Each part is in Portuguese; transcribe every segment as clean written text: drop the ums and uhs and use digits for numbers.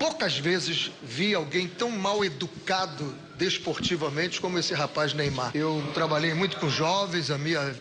poucas vezes vi alguém tão mal educado desportivamente como esse rapaz Neymar. Eu trabalhei muito com jovens, a minha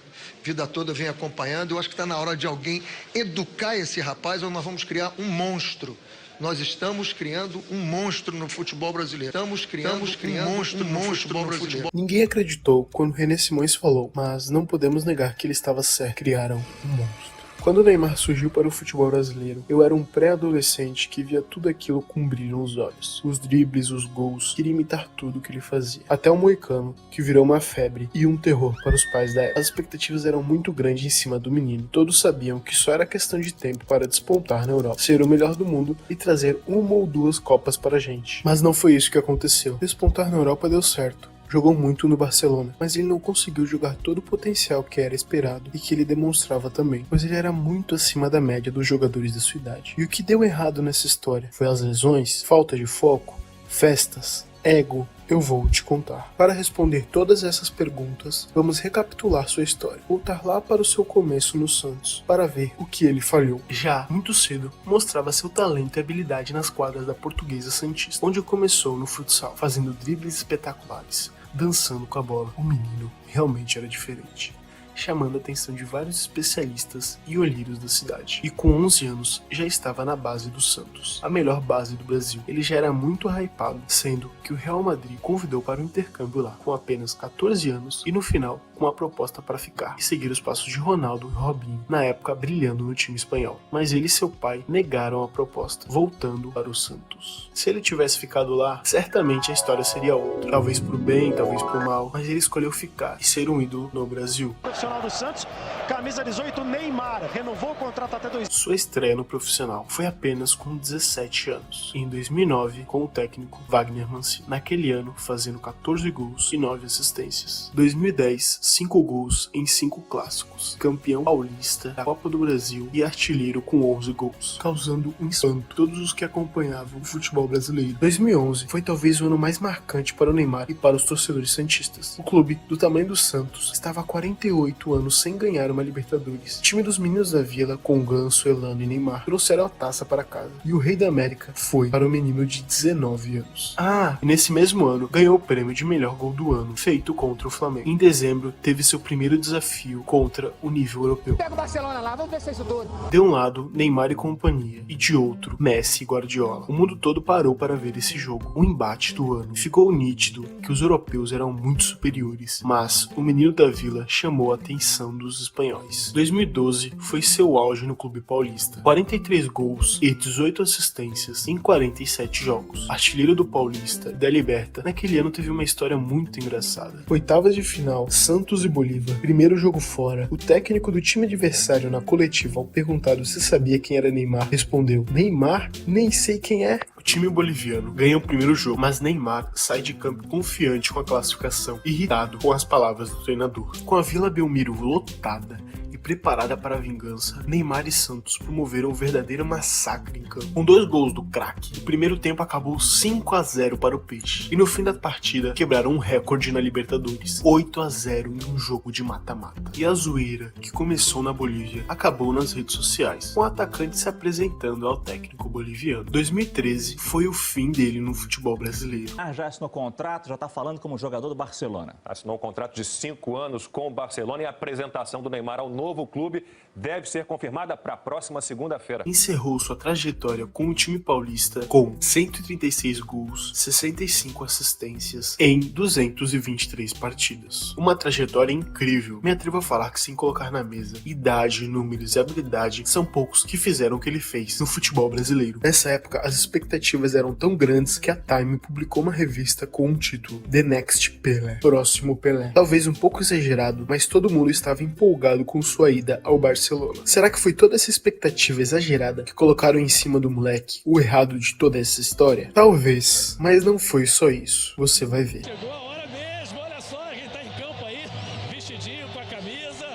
vida toda eu venho acompanhando. Eu acho que está na hora de alguém educar esse rapaz, ou nós vamos criar um monstro. Nós estamos criando um monstro no futebol brasileiro. Estamos criando um monstro no futebol brasileiro. Ninguém acreditou quando René Simões falou, mas não podemos negar que ele estava certo. Criaram um monstro. Quando o Neymar surgiu para o futebol brasileiro, eu era um pré-adolescente que via tudo aquilo com brilho nos olhos. Os dribles, os gols, queria imitar tudo o que ele fazia. Até o Moicano, que virou uma febre e um terror para os pais da época. As expectativas eram muito grandes em cima do menino. Todos sabiam que só era questão de tempo para despontar na Europa, ser o melhor do mundo e trazer uma ou duas copas para a gente. Mas não foi isso que aconteceu. Despontar na Europa deu certo. Jogou muito no Barcelona, mas ele não conseguiu jogar todo o potencial que era esperado e que ele demonstrava também, pois ele era muito acima da média dos jogadores da sua idade. E o que deu errado nessa história foi as lesões, falta de foco, festas, ego. Eu vou te contar. Para responder todas essas perguntas, vamos recapitular sua história, voltar lá para o seu começo no Santos, para ver o que ele falhou. Já muito cedo, mostrava seu talento e habilidade nas quadras da Portuguesa Santista, onde começou no futsal, fazendo dribles espetaculares, dançando com a bola. O menino realmente era diferente, chamando a atenção de vários especialistas e olheiros da cidade. E com 11 anos, já estava na base do Santos, a melhor base do Brasil. Ele já era muito hypado, sendo que o Real Madrid convidou para um intercâmbio lá, com apenas 14 anos, e no final, com uma proposta para ficar e seguir os passos de Ronaldo e Robinho, na época brilhando no time espanhol. Mas ele e seu pai negaram a proposta, voltando para o Santos. Se ele tivesse ficado lá, certamente a história seria outra. Talvez pro bem, talvez pro mal, mas ele escolheu ficar e ser um ídolo no Brasil. Do Santos, camisa 18, Neymar, renovou o contrato até 2000. Sua estreia no profissional foi apenas com 17 anos, em 2009 com o técnico Wagner Mancini, naquele ano fazendo 14 gols e 9 assistências. 2010, 5 gols em 5 clássicos, campeão paulista da Copa do Brasil e artilheiro com 11 gols, causando um espanto todos os que acompanhavam o futebol brasileiro. 2011 foi talvez o ano mais marcante para o Neymar e para os torcedores santistas. O clube, do tamanho do Santos, estava há 48 anos sem ganhar uma Libertadores. O time dos meninos da Vila, com Ganso, Elano e Neymar, trouxeram a taça para casa. E o Rei da América foi para o menino de 19 anos. E nesse mesmo ano, ganhou o prêmio de melhor gol do ano, feito contra o Flamengo. Em dezembro, teve seu primeiro desafio contra o nível europeu. Pega o Barcelona lá, vamos ver se é isso tudo. De um lado, Neymar e companhia, e de outro, Messi e Guardiola. O mundo todo parou para ver esse jogo, o embate do ano. Ficou nítido que os europeus eram muito superiores, mas o menino da Vila chamou a atenção dos espanhóis. 2012 foi seu auge no clube paulista. 43 gols e 18 assistências em 47 jogos. Artilheiro do Paulista e da Liberta, naquele ano teve uma história muito engraçada. Oitavas de final, Santos e Bolívar. Primeiro jogo fora. O técnico do time adversário na coletiva, ao perguntado se sabia quem era Neymar, respondeu: Neymar? Nem sei quem é. O time boliviano ganha o primeiro jogo, mas Neymar sai de campo confiante com a classificação, irritado com as palavras do treinador. Com a Vila Belmiro lotada e preparada para a vingança, Neymar e Santos promoveram um verdadeiro massacre em campo. Com 2 gols do craque, o primeiro tempo acabou 5-0 para o Peixe. E no fim da partida, quebraram um recorde na Libertadores, 8-0 em um jogo de mata-mata. E a zoeira, que começou na Bolívia, acabou nas redes sociais, com o atacante se apresentando ao técnico boliviano. 2013 foi o fim dele no futebol brasileiro. Já assinou contrato, já está falando como jogador do Barcelona. Assinou um contrato de 5 anos com o Barcelona e a apresentação do Neymar ao novo clube deve ser confirmada para a próxima segunda-feira. Encerrou sua trajetória com o time paulista com 136 gols, 65 assistências em 223 partidas. Uma trajetória incrível. Me atrevo a falar que, sem colocar na mesa idade, números e habilidade, são poucos que fizeram o que ele fez no futebol brasileiro. Nessa época, as expectativas eram tão grandes que a Time publicou uma revista com um título: The Next Pelé, Próximo Pelé. Talvez um pouco exagerado, mas todo mundo estava empolgado com sua ida ao Barcelona. Será que foi toda essa expectativa exagerada que colocaram em cima do moleque o errado de toda essa história? Talvez, mas não foi só isso. Você vai ver. Chegou a hora mesmo, olha só quem tá em campo aí, vestidinho com a camisa,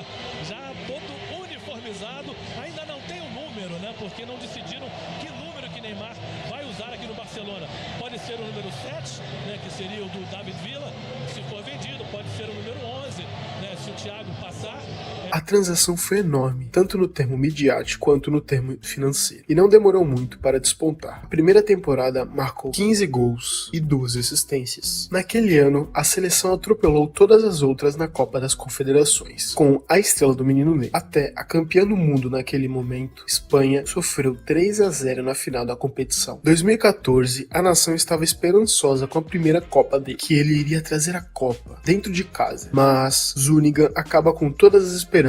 já todo uniformizado. Ainda não tem o número, né? Porque não decidiram que número que Neymar vai usar aqui no Barcelona. Pode ser o número 7, né? Que seria o do David Villa, se for vendido, pode ser o número 11. né, se o Thiago passar. A transação foi enorme, tanto no termo midiático quanto no termo financeiro, e não demorou muito para despontar. A primeira temporada marcou 15 gols e 12 assistências. Naquele ano, a seleção atropelou todas as outras na Copa das Confederações, com a estrela do menino Ney. Até a campeã do mundo naquele momento, Espanha, sofreu 3-0 na final da competição. 2014, a nação estava esperançosa com a primeira Copa dele, que ele iria trazer a Copa dentro de casa, mas Zúñiga acaba com todas as esperanças.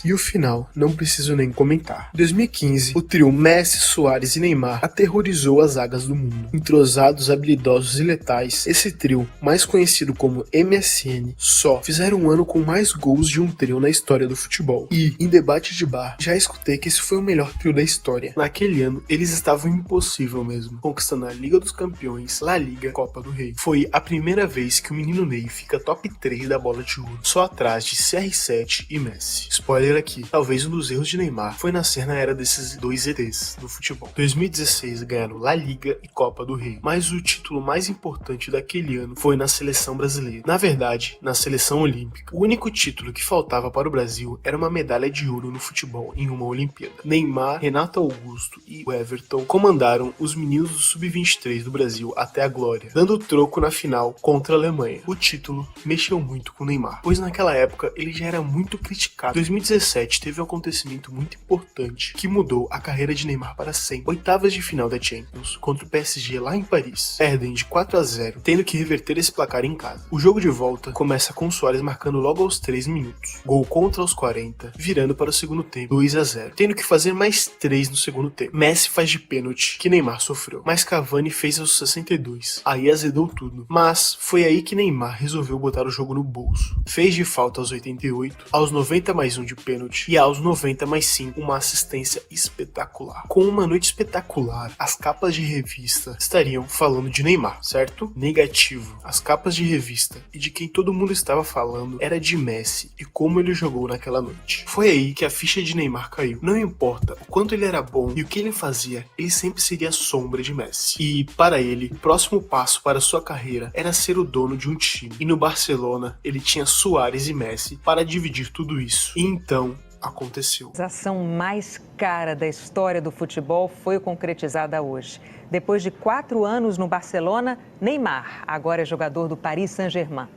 E o final, não preciso nem comentar. Em 2015, o trio Messi, Suárez e Neymar aterrorizou as zagas do mundo. Entrosados, habilidosos e letais, esse trio, mais conhecido como MSN, só fizeram um ano com mais gols de um trio na história do futebol. E, em debate de bar, já escutei que esse foi o melhor trio da história. Naquele ano, eles estavam impossível mesmo, conquistando a Liga dos Campeões, La Liga e Copa do Rei. Foi a primeira vez que o menino Ney fica top 3 da bola de ouro, só atrás de CR7 e Messi. Spoiler aqui, talvez um dos erros de Neymar foi nascer na era desses dois ETs do futebol. 2016 ganharam La Liga e Copa do Rei, mas o título mais importante daquele ano foi na seleção brasileira. Na verdade, na seleção olímpica. O único título que faltava para o Brasil era uma medalha de ouro no futebol em uma Olimpíada. Neymar, Renato Augusto e o Everton comandaram os meninos do Sub-23 do Brasil até a glória, dando troco na final contra a Alemanha. O título mexeu muito com Neymar, pois naquela época ele já era muito criticado. 2017 teve um acontecimento muito importante que mudou a carreira de Neymar para sempre. Oitavas de final da Champions contra o PSG lá em Paris. Perdem de 4-0, tendo que reverter esse placar em casa. O jogo de volta começa com Suárez marcando logo aos 3 minutos. Gol contra aos 40, virando para o segundo tempo 2-0, tendo que fazer mais 3 no segundo tempo. Messi faz de pênalti, que Neymar sofreu, mas Cavani fez aos 62. Aí azedou tudo. Mas foi aí que Neymar resolveu botar o jogo no bolso. Fez de falta aos 88, aos 90 mais 1 de pênalti e aos 90 mais 5 uma assistência espetacular. Com uma noite espetacular, as capas de revista estariam falando de Neymar, certo? Negativo. As capas de revista e de quem todo mundo estava falando era de Messi e como ele jogou naquela noite. Foi aí que a ficha de Neymar caiu. Não importa o quanto ele era bom e o que ele fazia, ele sempre seria a sombra de Messi. E para ele, o próximo passo para sua carreira era ser o dono de um time. E no Barcelona, ele tinha Suárez e Messi para dividir tudo isso. E então, aconteceu. A ação mais cara da história do futebol foi concretizada hoje. Depois de 4 anos no Barcelona, Neymar agora é jogador do Paris Saint-Germain.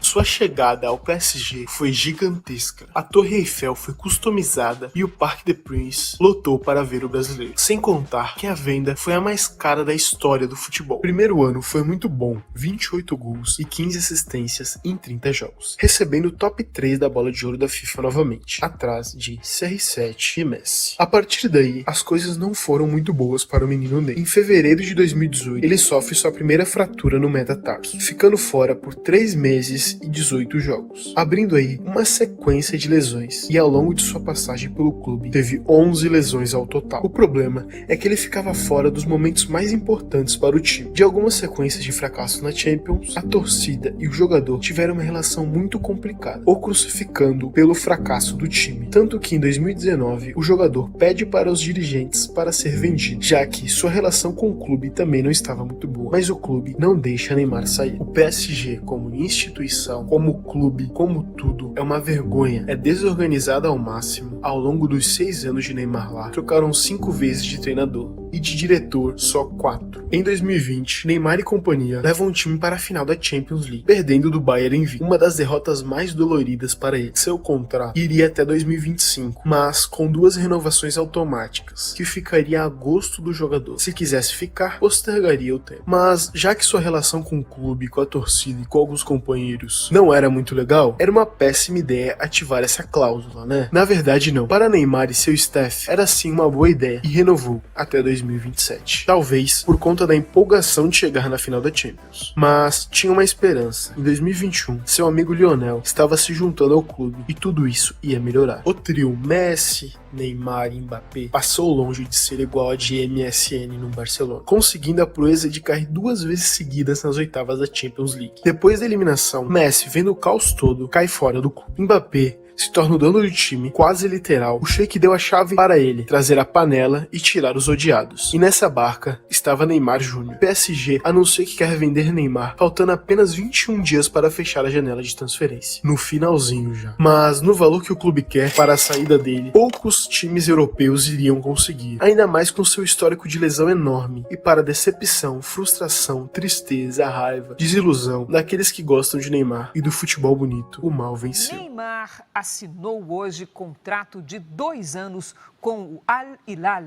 Sua chegada ao PSG foi gigantesca. A Torre Eiffel foi customizada e o Parque des Princes lotou para ver o brasileiro. Sem contar que a venda foi a mais cara da história do futebol. O primeiro ano foi muito bom, 28 gols e 15 assistências em 30 jogos, recebendo o top 3 da bola de ouro da FIFA novamente, atrás de CR7 e Messi. A partir daí, as coisas não foram muito boas para o menino Ney. Em fevereiro de 2018, ele sofre sua primeira fratura no metatarso, ficando fora por 3 meses e 18 jogos, abrindo aí uma sequência de lesões, e ao longo de sua passagem pelo clube teve 11 lesões ao total. O problema é que ele ficava fora dos momentos mais importantes para o time. De algumas sequências de fracassos na Champions, a torcida e o jogador tiveram uma relação muito complicada, o crucificando pelo fracasso do time, tanto que em 2019 o jogador pede para os dirigentes para ser vendido, já que sua relação com o clube também não estava muito boa, mas o clube não deixa Neymar sair. O PSG, como instituição, como clube, como tudo, é uma vergonha, é desorganizada ao máximo. Ao longo dos 6 anos de Neymar lá, trocaram 5 vezes de treinador e de diretor só 4. Em 2020, Neymar e companhia levam o time para a final da Champions League, perdendo do Bayern em Vigo, uma das derrotas mais doloridas para ele. Seu contrato iria até 2025, mas com 2 renovações automáticas, que ficaria a gosto do jogador. Se quisesse ficar, postergaria o tempo. Mas já que sua relação com o clube, com a torcida e com alguns companheiros não era muito legal, era uma péssima ideia ativar essa cláusula, né? Na verdade não. Para Neymar e seu staff, era sim uma boa ideia e renovou até 2027. Talvez por conta da empolgação de chegar na final da Champions. Mas tinha uma esperança. Em 2021, seu amigo Lionel estava se juntando ao clube e tudo isso ia melhorar. O trio Messi, Neymar e Mbappé passou longe de ser igual a de MSN no Barcelona, conseguindo a proeza de cair 2 vezes seguidas nas oitavas da Champions League. Depois da eliminação, Messi, vendo o caos todo, cai fora do clube. Mbappé se torna o dono do time, quase literal, o Sheik deu a chave para ele, trazer a panela e tirar os odiados. E nessa barca estava Neymar Júnior. PSG anunciou que quer vender Neymar, faltando apenas 21 dias para fechar a janela de transferência. No finalzinho já. Mas no valor que o clube quer para a saída dele, poucos times europeus iriam conseguir. Ainda mais com seu histórico de lesão enorme. E para decepção, frustração, tristeza, raiva, desilusão daqueles que gostam de Neymar e do futebol bonito, o mal venceu. Neymar assinou hoje contrato de 2 anos com o Al Hilal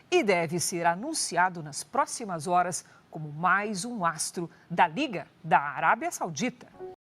e deve ser anunciado nas próximas horas como mais um astro da Liga da Arábia Saudita.